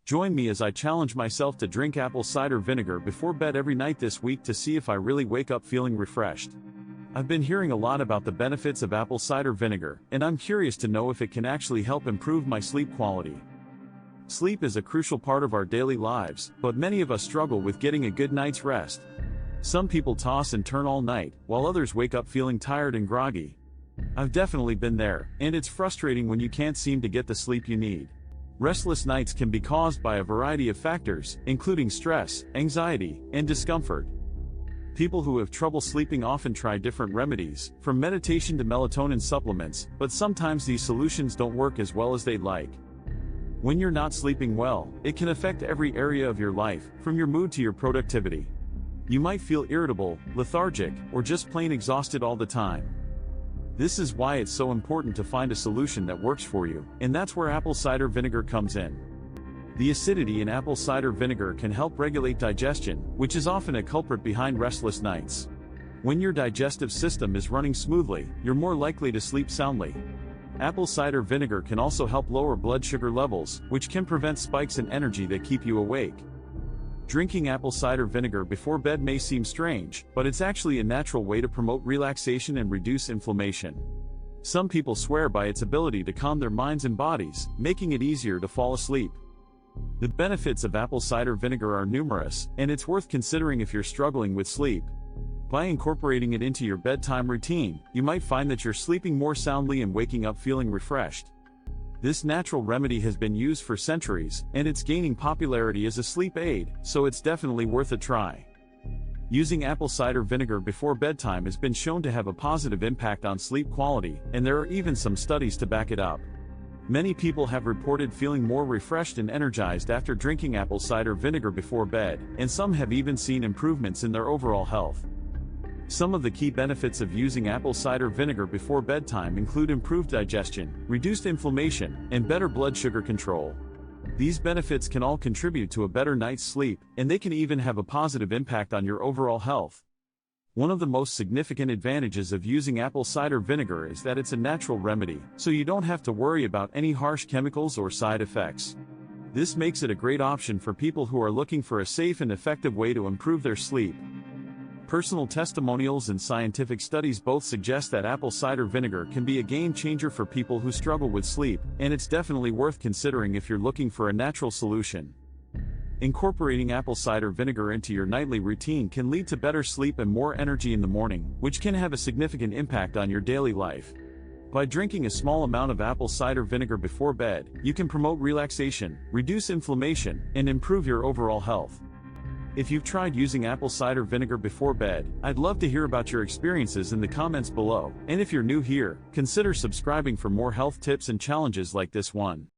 Join me as I challenge myself to drink apple cider vinegar before bed every night this week to see if I really wake up feeling refreshed. I've been hearing a lot about the benefits of apple cider vinegar, and I'm curious to know if it can actually help improve my sleep quality. Sleep is a crucial part of our daily lives, but many of us struggle with getting a good night's rest. Some people toss and turn all night, while others wake up feeling tired and groggy. I've definitely been there, and it's frustrating when you can't seem to get the sleep you need. Restless nights can be caused by a variety of factors, including stress, anxiety, and discomfort. People who have trouble sleeping often try different remedies, from meditation to melatonin supplements, but sometimes these solutions don't work as well as they'd like. When you're not sleeping well, it can affect every area of your life, from your mood to your productivity. You might feel irritable, lethargic, or just plain exhausted all the time. This is why it's so important to find a solution that works for you, and that's where apple cider vinegar comes in. The acidity in apple cider vinegar can help regulate digestion, which is often a culprit behind restless nights. When your digestive system is running smoothly, you're more likely to sleep soundly. Apple cider vinegar can also help lower blood sugar levels, which can prevent spikes in energy that keep you awake. Drinking apple cider vinegar before bed may seem strange, but it's actually a natural way to promote relaxation and reduce inflammation. Some people swear by its ability to calm their minds and bodies, making it easier to fall asleep. The benefits of apple cider vinegar are numerous, and it's worth considering if you're struggling with sleep. By incorporating it into your bedtime routine, you might find that you're sleeping more soundly and waking up feeling refreshed. This natural remedy has been used for centuries, and it's gaining popularity as a sleep aid, so it's definitely worth a try. Using apple cider vinegar before bedtime has been shown to have a positive impact on sleep quality, and there are even some studies to back it up. Many people have reported feeling more refreshed and energized after drinking apple cider vinegar before bed, and some have even seen improvements in their overall health. Some of the key benefits of using apple cider vinegar before bedtime include improved digestion, reduced inflammation, and better blood sugar control. These benefits can all contribute to a better night's sleep, and they can even have a positive impact on your overall health. One of the most significant advantages of using apple cider vinegar is that it's a natural remedy, so you don't have to worry about any harsh chemicals or side effects. This makes it a great option for people who are looking for a safe and effective way to improve their sleep. Personal testimonials and scientific studies both suggest that apple cider vinegar can be a game changer for people who struggle with sleep, and it's definitely worth considering if you're looking for a natural solution. Incorporating apple cider vinegar into your nightly routine can lead to better sleep and more energy in the morning, which can have a significant impact on your daily life. By drinking a small amount of apple cider vinegar before bed, you can promote relaxation, reduce inflammation, and improve your overall health. If you've tried using apple cider vinegar before bed, I'd love to hear about your experiences in the comments below, and if you're new here, consider subscribing for more health tips and challenges like this one.